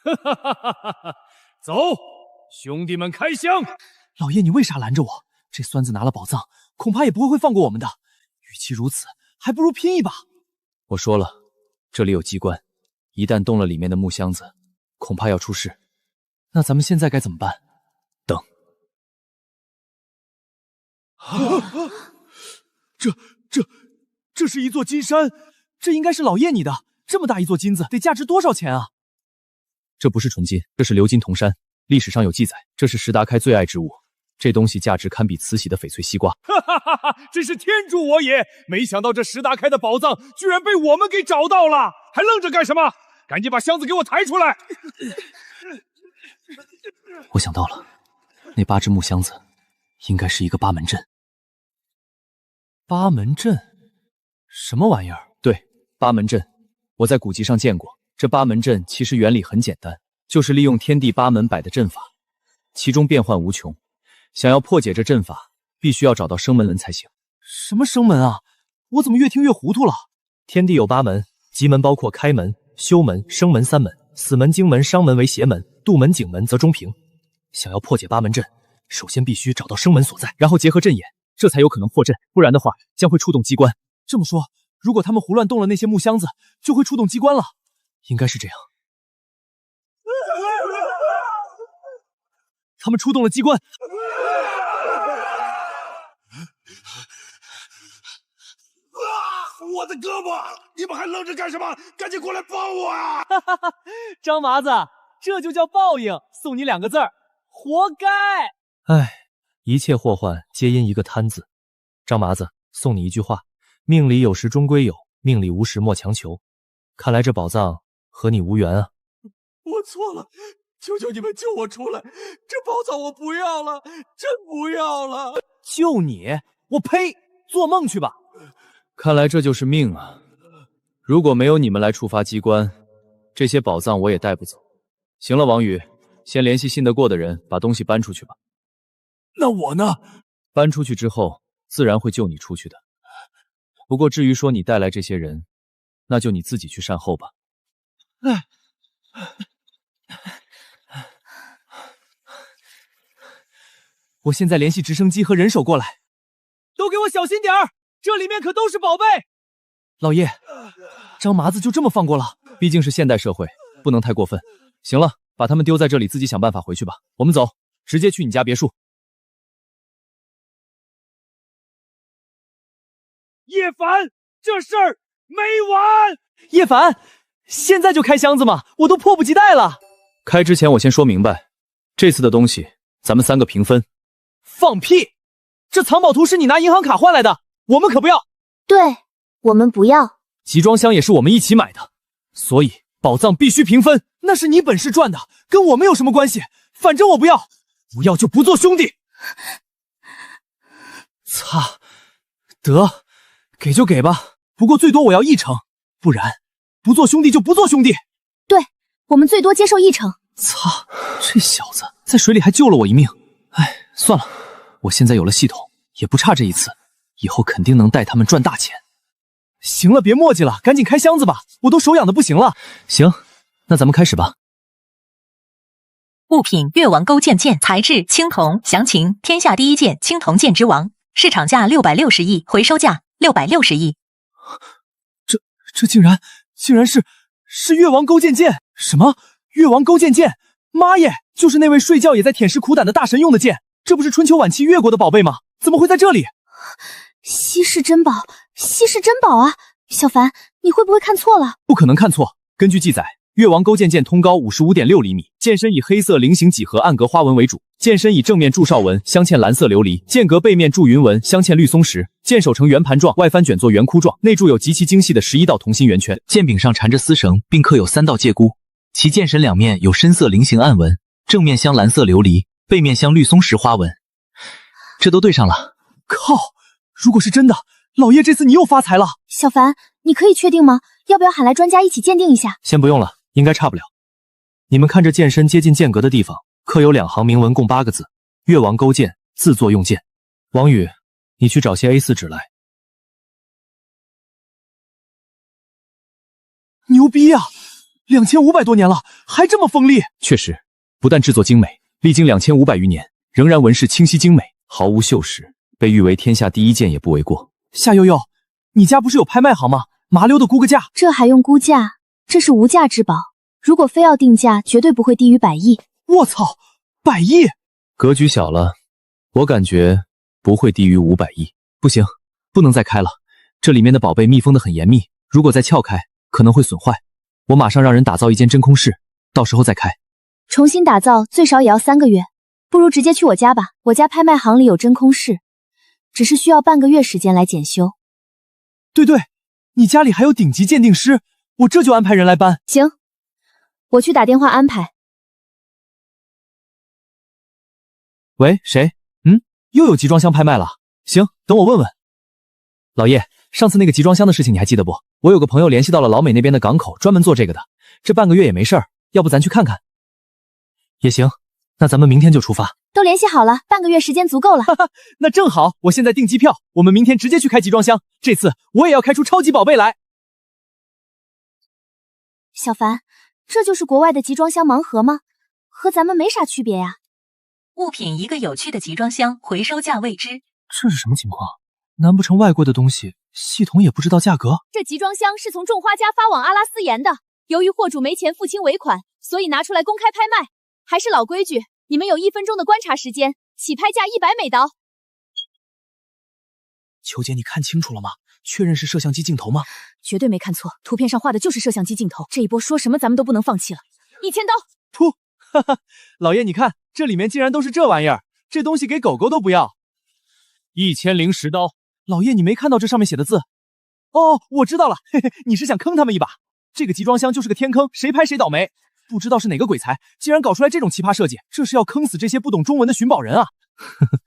哈哈哈哈哈！走，兄弟们开箱！老爷，你为啥拦着我？这孙子拿了宝藏，恐怕也不会放过我们的。与其如此，还不如拼一把。我说了，这里有机关，一旦动了里面的木箱子，恐怕要出事。那咱们现在该怎么办？等。这是一座金山，这应该是老爷你的。这么大一座金子，得价值多少钱啊？这不是纯金，这是鎏金铜山。历史上有记载，这是石达开最爱之物。这东西价值堪比慈禧的翡翠西瓜。哈哈哈哈！真是天助我也！没想到这石达开的宝藏居然被我们给找到了，还愣着干什么？赶紧把箱子给我抬出来！我想到了，那8只木箱子应该是一个8门阵。8门阵？什么玩意儿？对，八门阵，我在古籍上见过。这八门阵其实原理很简单，就是利用天地八门摆的阵法，其中变幻无穷。想要破解这阵法，必须要找到生门人才行。什么生门啊？我怎么越听越糊涂了？天地有八门，吉门包括开门、休门、生门三门，死门、经门、伤门为邪门，杜门、景门则中平。想要破解八门阵，首先必须找到生门所在，然后结合阵眼，这才有可能破阵，不然的话将会触动机关。这么说，如果他们胡乱动了那些木箱子，就会触动机关了。应该是这样。他们触动了机关。我的胳膊！你们还愣着干什么？赶紧过来帮我啊！张麻子，这就叫报应，送你2个字儿：活该。唉，一切祸患皆因一个贪字。张麻子，送你一句话：命里有时终归有，命里无时莫强求。看来这宝藏和你无缘啊！我错了，求求你们救我出来！这宝藏我不要了，真不要了！救你？我呸！做梦去吧！看来这就是命啊！如果没有你们来触发机关，这些宝藏我也带不走。行了，王宇，先联系信得过的人，把东西搬出去吧。那我呢？搬出去之后，自然会救你出去的。不过至于说你带来这些人，那就你自己去善后吧。我现在联系直升机和人手过来，都给我小心点儿，这里面可都是宝贝。老爷，张麻子就这么放过了？毕竟是现代社会，不能太过分。行了，把他们丢在这里，自己想办法回去吧。我们走，直接去你家别墅。叶凡，这事儿没完！叶凡，现在就开箱子吗？我都迫不及待了。开之前我先说明白，这次的东西咱们3个平分。放屁！这藏宝图是你拿银行卡换来的，我们可不要。对，我们不要。集装箱也是我们一起买的，所以宝藏必须平分。那是你本事赚的，跟我们有什么关系？反正我不要，不要就不做兄弟。擦，得，给就给吧，不过最多我要1成，不然不做兄弟就不做兄弟。对，我们最多接受1成。操，这小子在水里还救了我一命。哎，算了，我现在有了系统，也不差这一次，以后肯定能带他们赚大钱。行了，别磨叽了，赶紧开箱子吧，我都手痒的不行了。行，那咱们开始吧。物品：越王勾践剑，材质青铜，详情：天下第一剑，青铜剑之王，市场价660亿，回收价660亿。这竟然是越王勾践剑？什么？越王勾践剑？妈耶，就是那位睡觉也在舔舐苦胆的大神用的剑，这不是春秋晚期越国的宝贝吗？怎么会在这里？稀世珍宝，稀世珍宝啊！小凡，你会不会看错了？不可能看错，根据记载，越王勾践剑通高55.6厘米，剑身以黑色菱形几何暗格花纹为主，剑身以正面铸哨纹镶嵌蓝色琉璃，剑格背面铸云纹镶嵌绿松石，剑首呈圆盘状，外翻卷作圆箍状，内铸有极其精细的11道同心圆圈，剑柄上缠着丝绳，并刻有3道介箍，其剑身两面有深色菱形暗纹，正面镶蓝色琉璃，背面镶绿松石花纹。这都对上了。靠！如果是真的，老叶这次你又发财了。小凡，你可以确定吗？要不要喊来专家一起鉴定一下？先不用了，应该差不了。你们看这剑身接近剑格的地方，刻有2行铭文，共8个字：越王勾践，自作用剑。王宇，你去找些 A4 纸来。牛逼啊！2500多年了，还这么锋利。确实，不但制作精美，历经2500余年，仍然纹饰清晰精美，毫无锈蚀，被誉为天下第一剑也不为过。夏悠悠，你家不是有拍卖行吗？麻溜的估个价。这还用估价？这是无价之宝，如果非要定价，绝对不会低于100亿。我操，100亿！格局小了，我感觉不会低于500亿。不行，不能再开了，这里面的宝贝密封得很严密，如果再撬开，可能会损坏。我马上让人打造一间真空室，到时候再开。重新打造最少也要3个月，不如直接去我家吧，我家拍卖行里有真空室，只是需要半个月时间来检修。对，你家里还有顶级鉴定师，我这就安排人来搬。行，我去打电话安排。喂，谁？又有集装箱拍卖了。行，等我问问。老叶，上次那个集装箱的事情你还记得不？我有个朋友联系到了老美那边的港口，专门做这个的。这半个月也没事儿，要不咱去看看？也行，那咱们明天就出发。都联系好了，半个月时间足够了。那正好，我现在订机票，我们明天直接去开集装箱。这次我也要开出超级宝贝来。小凡，这就是国外的集装箱盲盒吗？和咱们没啥区别呀。物品一个有趣的集装箱，回收价未知。这是什么情况？难不成外国的东西系统也不知道价格？这集装箱是从种花家发往阿拉斯盐的，由于货主没钱付清尾款，所以拿出来公开拍卖。还是老规矩，你们有1分钟的观察时间，起拍价100美刀。秋姐，你看清楚了吗？确认是摄像机镜头吗？绝对没看错，图片上画的就是摄像机镜头。这一波说什么咱们都不能放弃了。1000刀！噗，哈哈，老爷你看，这里面竟然都是这玩意儿，这东西给狗狗都不要。1010刀。老爷，你没看到这上面写的字？哦，我知道了，嘿嘿，你是想坑他们一把。这个集装箱就是个天坑，谁拍谁倒霉。不知道是哪个鬼才，竟然搞出来这种奇葩设计，这是要坑死这些不懂中文的寻宝人啊！呵呵，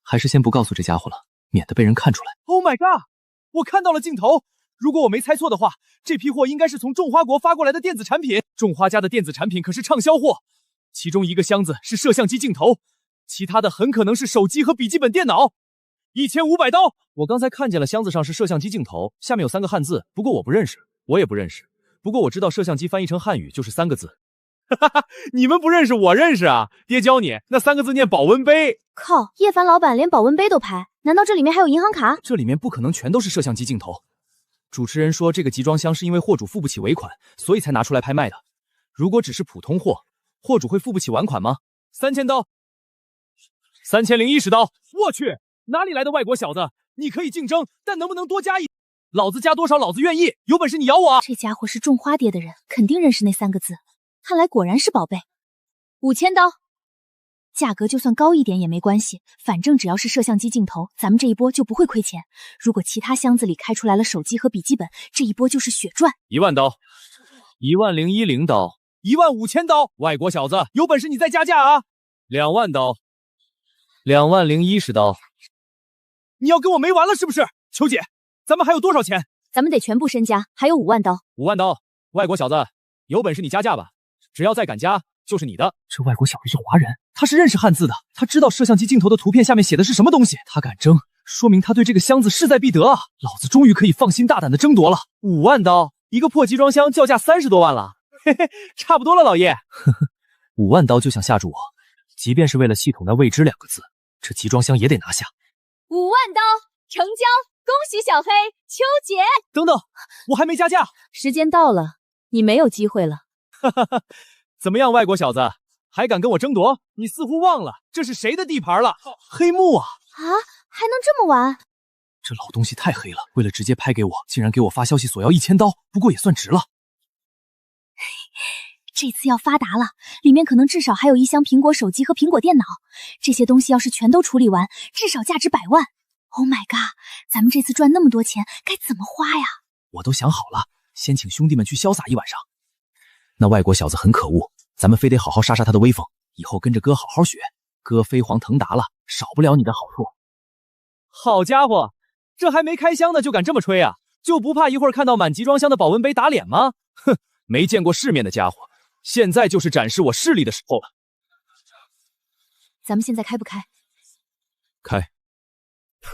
还是先不告诉这家伙了，免得被人看出来。Oh my god！ 我看到了镜头，如果我没猜错的话，这批货应该是从种花国发过来的电子产品。种花家的电子产品可是畅销货，其中一个箱子是摄像机镜头，其他的很可能是手机和笔记本电脑。1500刀！我刚才看见了箱子上是摄像机镜头，下面有3个汉字，不过我不认识，我也不认识。不过我知道摄像机翻译成汉语就是3个字。哈哈，你们不认识，我认识啊！爹教你，那3个字念保温杯。靠，叶凡老板连保温杯都拍，难道这里面还有银行卡？这里面不可能全都是摄像机镜头。主持人说这个集装箱是因为货主付不起尾款，所以才拿出来拍卖的。如果只是普通货，货主会付不起尾款吗？3000刀，3010刀。我去，哪里来的外国小子？你可以竞争，但能不能多加一？老子加多少，老子愿意。有本事你咬我！这家伙是种花爹的人，肯定认识那3个字。看来果然是宝贝。5000刀，价格就算高一点也没关系，反正只要是摄像机镜头，咱们这一波就不会亏钱。如果其他箱子里开出来了手机和笔记本，这一波就是血赚。10000刀，10010刀，15000刀。外国小子，有本事你再加价啊！2万刀，20010刀。你要跟我没完了是不是？秋姐，咱们还有多少钱？咱们得全部身家，还有5万刀。5万刀，外国小子，有本事你加价吧！只要再敢加，就是你的。这外国小子是华人，他是认识汉字的，他知道摄像机镜头的图片下面写的是什么东西。他敢争，说明他对这个箱子势在必得啊！老子终于可以放心大胆的争夺了。5万刀，一个破集装箱叫价30多万了，嘿嘿，差不多了，老爷。呵呵，5万刀就想吓住我，即便是为了系统那未知2个字，这集装箱也得拿下。5万刀成交，恭喜小黑、秋姐。等等，我还没加价。时间到了，你没有机会了。哈哈哈，怎么样，外国小子，还敢跟我争夺？你似乎忘了这是谁的地盘了？黑幕啊！啊，还能这么玩？这老东西太黑了，为了直接拍给我，竟然给我发消息索要1000刀，不过也算值了。这次要发达了，里面可能至少还有1箱苹果手机和苹果电脑，这些东西要是全都处理完，至少价值100万。Oh my god， 咱们这次赚那么多钱，该怎么花呀？我都想好了，先请兄弟们去潇洒一晚上。那外国小子很可恶，咱们非得好好杀杀他的威风，以后跟着哥好好学，哥飞黄腾达了，少不了你的好处。好家伙，这还没开箱呢就敢这么吹啊？就不怕一会儿看到满集装箱的保温杯打脸吗？哼，没见过世面的家伙，现在就是展示我势力的时候了。咱们现在开不开？开。噗，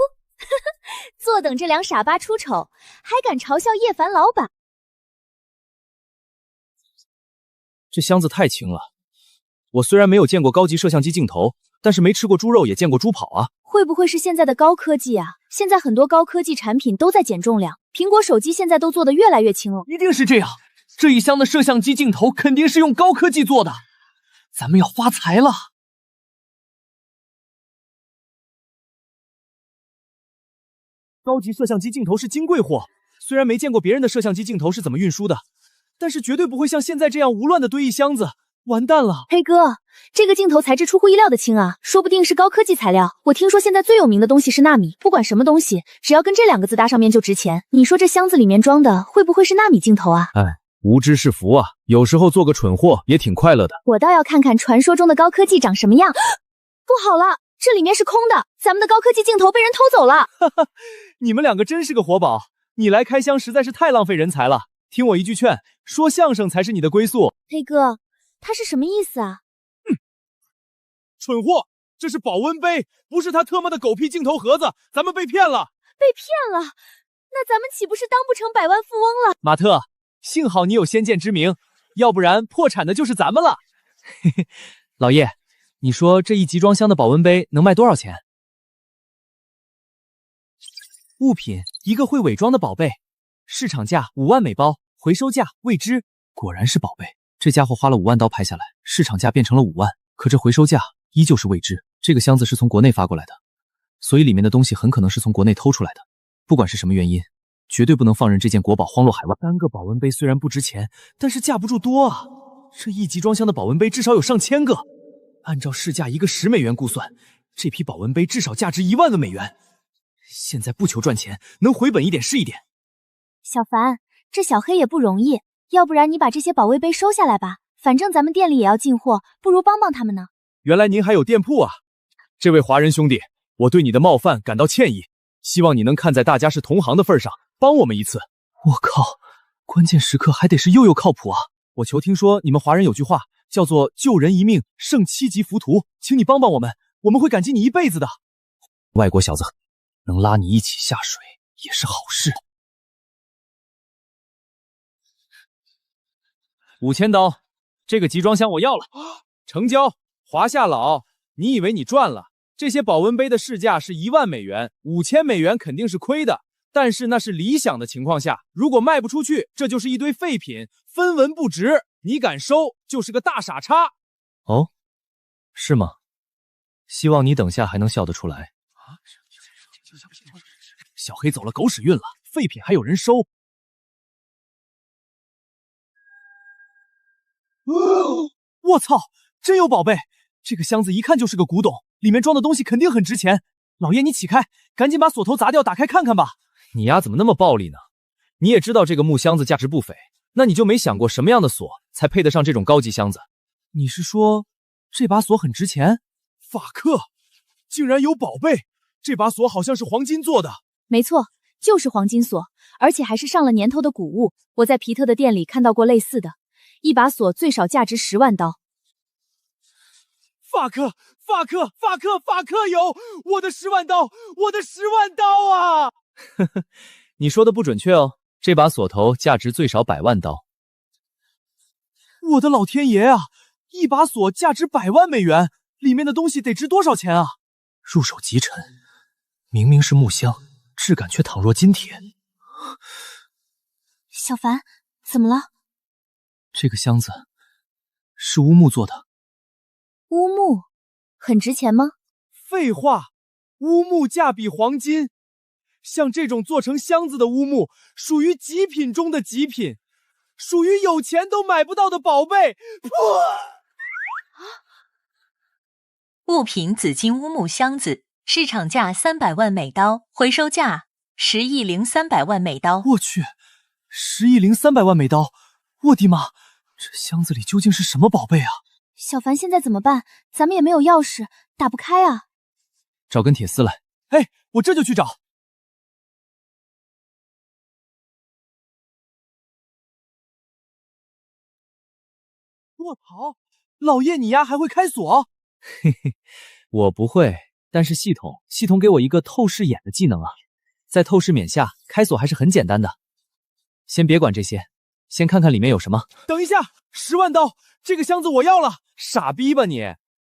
坐等这2傻八出丑，还敢嘲笑叶凡老板？这箱子太轻了，我虽然没有见过高级摄像机镜头，但是没吃过猪肉也见过猪跑啊。会不会是现在的高科技啊？现在很多高科技产品都在减重量，苹果手机现在都做得越来越轻了。一定是这样，这一箱的摄像机镜头肯定是用高科技做的，咱们要发财了。高级摄像机镜头是金贵货，虽然没见过别人的摄像机镜头是怎么运输的，但是绝对不会像现在这样无乱的堆一箱子。完蛋了，黑哥，这个镜头材质出乎意料的轻啊，说不定是高科技材料。我听说现在最有名的东西是纳米，不管什么东西，只要跟这2个字搭上面就值钱。你说这箱子里面装的会不会是纳米镜头啊？哎，无知是福啊，有时候做个蠢货也挺快乐的。我倒要看看传说中的高科技长什么样。不好了，这里面是空的，咱们的高科技镜头被人偷走了。哈哈，你们2个真是个活宝，你来开箱实在是太浪费人才了。听我一句劝，说相声才是你的归宿。黑哥，他是什么意思啊？蠢货，这是保温杯，不是他特么的狗屁镜头盒子，咱们被骗了。被骗了？那咱们岂不是当不成百万富翁了？马特，幸好你有先见之明，要不然破产的就是咱们了。嘿嘿，老叶，你说这一集装箱的保温杯能卖多少钱？物品一个会伪装的宝贝，市场价5万每包，回收价未知。果然是宝贝，这家伙花了5万刀拍下来，市场价变成了5万，可这回收价依旧是未知。这个箱子是从国内发过来的，所以里面的东西很可能是从国内偷出来的。不管是什么原因，绝对不能放任这件国宝荒落海外。3个保温杯虽然不值钱，但是架不住多啊。这一集装箱的保温杯至少有上千个，按照市价一个10美元估算，这批保温杯至少价值1万个美元。现在不求赚钱，能回本一点是一点。小凡，这小黑也不容易，要不然你把这些保温杯收下来吧，反正咱们店里也要进货，不如帮帮他们呢。原来您还有店铺啊，这位华人兄弟，我对你的冒犯感到歉意，希望你能看在大家是同行的份上，帮我们一次。我靠，关键时刻还得是佑靠谱啊！我求听说你们华人有句话叫做救人一命胜7级浮屠，请你帮帮我们，我们会感激你一辈子的。外国小子能拉你一起下水也是好事。5000刀，这个集装箱我要了，成交。华夏佬，你以为你赚了？这些保温杯的市价是1万美元，5000美元肯定是亏的，但是那是理想的情况下，如果卖不出去，这就是一堆废品，分文不值。你敢收，就是个大傻叉。哦，是吗？希望你等下还能笑得出来。小黑走了狗屎运了，废品还有人收。我操，真有宝贝！这个箱子一看就是个古董，里面装的东西肯定很值钱。老叶，你起开，赶紧把锁头砸掉，打开看看吧。你丫怎么那么暴力呢？你也知道这个木箱子价值不菲，那你就没想过什么样的锁才配得上这种高级箱子？你是说这把锁很值钱？法克，竟然有宝贝！这把锁好像是黄金做的。没错，就是黄金锁，而且还是上了年头的古物。我在皮特的店里看到过类似的，一把锁最少价值10万刀。法克有我的10万刀，我的10万刀啊！呵呵，你说的不准确哦，这把锁头价值最少100万刀。我的老天爷啊！一把锁价值100万美元，里面的东西得值多少钱啊？入手极沉，明明是木箱，质感却倘若金铁。小凡，怎么了？这个箱子是乌木做的。乌木很值钱吗？废话，乌木价比黄金。像这种做成箱子的乌木，属于极品中的极品，属于有钱都买不到的宝贝。物品紫金乌木箱子，市场价300万美刀，回收价10亿0300万美刀。我去，10亿0300万美刀！我的妈，这箱子里究竟是什么宝贝啊？小凡现在怎么办？咱们也没有钥匙，打不开啊！找根铁丝来。哎，我这就去找。我操，老叶你丫还会开锁？嘿嘿，我不会，但是系统给我一个透视眼的技能啊，在透视冕下开锁还是很简单的。先别管这些，先看看里面有什么。等一下，10万刀，这个箱子我要了！傻逼吧你，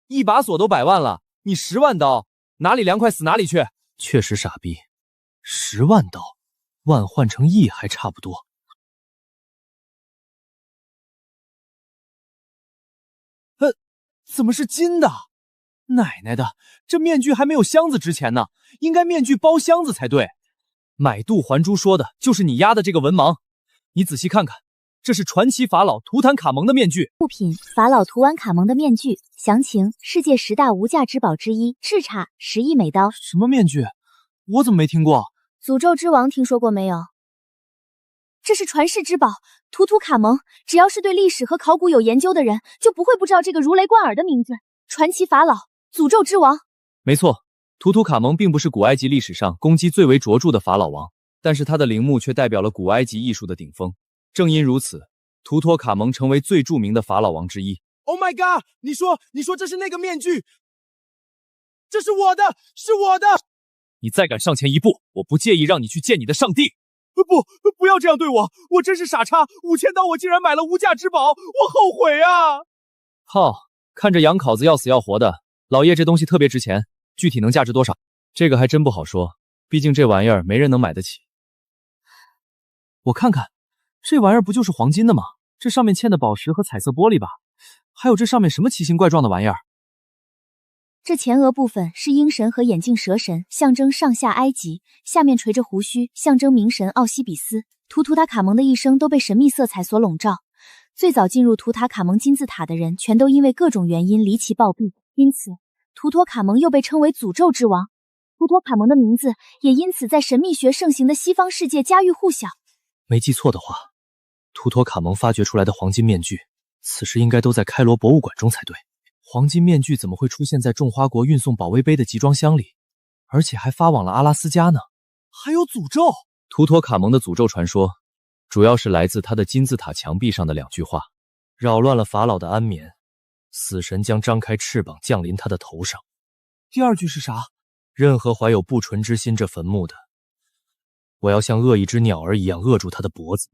一把锁都100万了，你10万刀，哪里凉快死哪里去。确实傻逼，10万刀，万换成亿还差不多。怎么是金的？奶奶的，这面具还没有箱子值钱呢，应该面具包箱子才对。买椟还珠说的就是你丫的这个文盲，你仔细看看，这是传奇法老图坦卡蒙的面具。物品法老图安卡蒙的面具，详情世界10大无价之宝之一，市差10亿美刀。什么面具？我怎么没听过？诅咒之王听说过没有？这是传世之宝图图卡蒙，只要是对历史和考古有研究的人，就不会不知道这个如雷贯耳的名字——传奇法老，诅咒之王。没错，图图卡蒙并不是古埃及历史上攻击最为卓著的法老王，但是他的陵墓却代表了古埃及艺术的顶峰。正因如此，图托卡蒙成为最著名的法老王之一。Oh my god！ 你说这是那个面具？这是我的，是我的！你再敢上前一步，我不介意让你去见你的上帝。不要这样对我！我真是傻叉，5000刀我竟然买了无价之宝，我后悔啊！靠，看着洋烤子要死要活的，老叶这东西特别值钱，具体能价值多少？这个还真不好说，毕竟这玩意儿没人能买得起。我看看，这玩意儿不就是黄金的吗？这上面嵌的宝石和彩色玻璃吧？还有这上面什么奇形怪状的玩意儿？这前额部分是鹰神和眼镜蛇神，象征上下埃及；下面垂着胡须，象征冥神奥西比斯。图塔卡蒙的一生都被神秘色彩所笼罩。最早进入图塔卡蒙金字塔的人，全都因为各种原因离奇暴毙，因此图托卡蒙又被称为诅咒之王。图托卡蒙的名字也因此在神秘学盛行的西方世界家喻户晓。没记错的话，图托卡蒙发掘出来的黄金面具，此时应该都在开罗博物馆中才对。黄金面具怎么会出现在种花国运送保卫杯的集装箱里，而且还发往了阿拉斯加呢？还有诅咒！图托卡蒙的诅咒传说，主要是来自他的金字塔墙壁上的2句话：扰乱了法老的安眠，死神将张开翅膀降临他的头上。第2句是啥？任何怀有不纯之心这坟墓的，我要像饿一只鸟儿一样扼住他的脖子。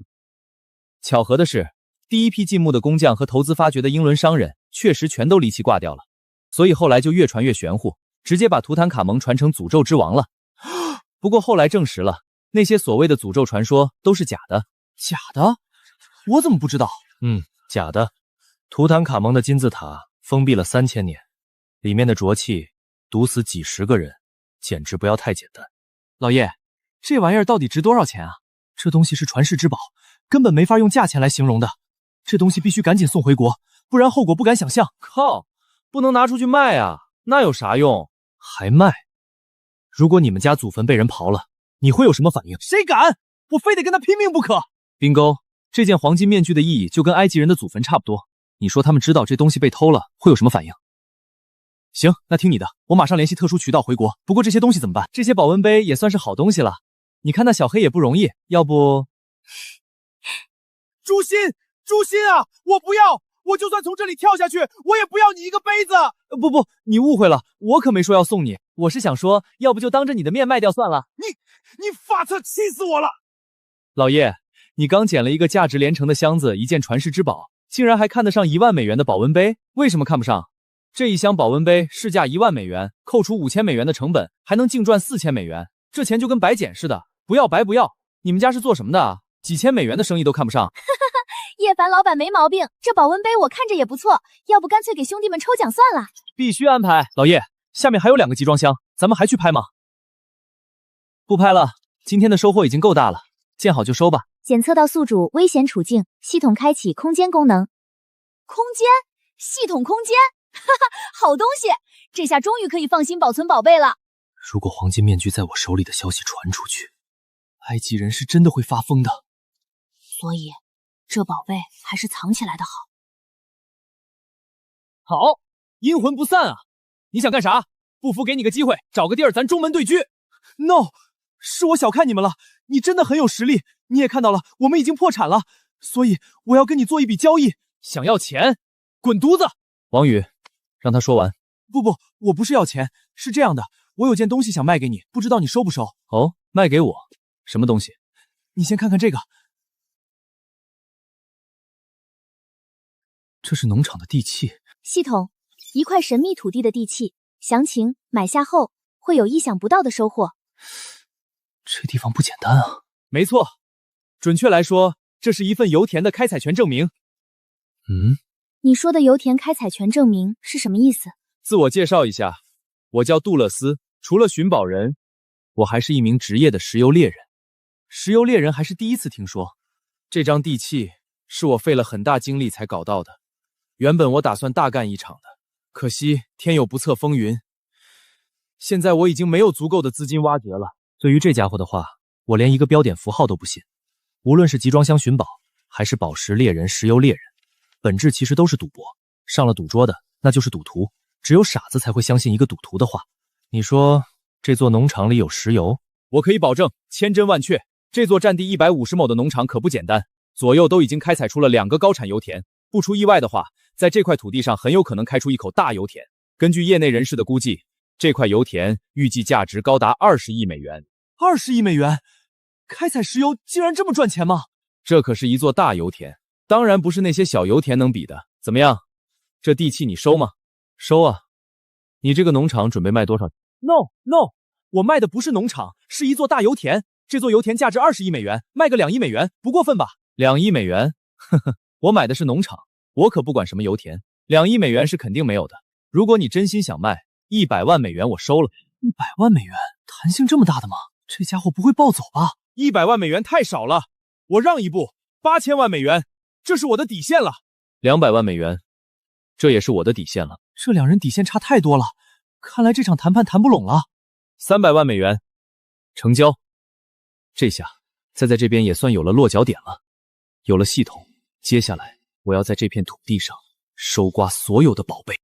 巧合的是，第一批进墓的工匠和投资发掘的英伦商人确实全都离奇挂掉了，所以后来就越传越玄乎，直接把图坦卡蒙传成诅咒之王了。不过后来证实了，那些所谓的诅咒传说都是假的。假的？我怎么不知道？假的。图坦卡蒙的金字塔封闭了3000年，里面的浊气毒死几十个人，简直不要太简单。老叶，这玩意儿到底值多少钱啊？这东西是传世之宝，根本没法用价钱来形容的。这东西必须赶紧送回国，不然后果不敢想象。靠，不能拿出去卖啊，那有啥用？还卖？如果你们家祖坟被人刨了，你会有什么反应？谁敢？我非得跟他拼命不可！冰沟，这件黄金面具的意义就跟埃及人的祖坟差不多。你说他们知道这东西被偷了，会有什么反应？行，那听你的，我马上联系特殊渠道回国。不过这些东西怎么办？这些保温杯也算是好东西了。你看那小黑也不容易，要不……诛心啊！我不要！我就算从这里跳下去，我也不要你一个杯子！不，你误会了，我可没说要送你，我是想说，要不就当着你的面卖掉算了。你发策，气死我了！老叶，你刚捡了一个价值连城的箱子，一件传世之宝，竟然还看得上1万美元的保温杯，为什么看不上？这一箱保温杯市价1万美元，扣除5000美元的成本，还能净赚4000美元，这钱就跟白捡似的，不要白不要。你们家是做什么的啊？几千美元的生意都看不上。叶凡老板没毛病，这保温杯我看着也不错，要不干脆给兄弟们抽奖算了。必须安排。老叶，下面还有2个集装箱，咱们还去拍吗？不拍了，今天的收获已经够大了，见好就收吧。检测到宿主危险处境，系统开启空间功能。空间？系统空间？好东西，这下终于可以放心保存宝贝了。如果黄金面具在我手里的消息传出去，埃及人是真的会发疯的。所以这宝贝还是藏起来的好。好，阴魂不散啊！你想干啥？不服给你个机会，找个地儿咱中门对决。No， 是我小看你们了，你真的很有实力。你也看到了，我们已经破产了，所以我要跟你做一笔交易。想要钱？滚犊子！王宇，让他说完。不，我不是要钱，是这样的，我有件东西想卖给你，不知道你收不收？哦，卖给我？什么东西？你先看看这个。这是农场的地契。系统，一块神秘土地的地契，详情买下后会有意想不到的收获。这地方不简单啊。没错，准确来说，这是一份油田的开采权证明。你说的油田开采权证明是什么意思？自我介绍一下，我叫杜勒斯，除了寻宝人，我还是一名职业的石油猎人。石油猎人还是第一次听说。这张地契是我费了很大精力才搞到的。原本我打算大干一场的，可惜天有不测风云，现在我已经没有足够的资金挖掘了。对于这家伙的话，我连一个标点符号都不信。无论是集装箱寻宝，还是宝石猎人、石油猎人，本质其实都是赌博。上了赌桌的，那就是赌徒。只有傻子才会相信一个赌徒的话。你说这座农场里有石油？我可以保证，千真万确。这座占地150亩的农场可不简单，左右都已经开采出了2个高产油田。不出意外的话，在这块土地上很有可能开出一口大油田。根据业内人士的估计，这块油田预计价值高达20亿美元。20亿美元？开采石油竟然这么赚钱吗？这可是一座大油田，当然不是那些小油田能比的。怎么样，这地契你收吗？收啊！你这个农场准备卖多少 ？No， 我卖的不是农场，是一座大油田。这座油田价值20亿美元，卖个2亿美元，不过分吧？2亿美元？呵呵，我买的是农场，我可不管什么油田。2亿美元是肯定没有的。如果你真心想卖，100万美元我收了。100万美元，弹性这么大的吗？这家伙不会暴走吧？100万美元太少了，我让一步，8000万美元，这是我的底线了。200万美元，这也是我的底线了。这两人底线差太多了，看来这场谈判谈不拢了。300万美元，成交。这下在这边也算有了落脚点了，有了系统。接下来我要在这片土地上收刮所有的宝贝。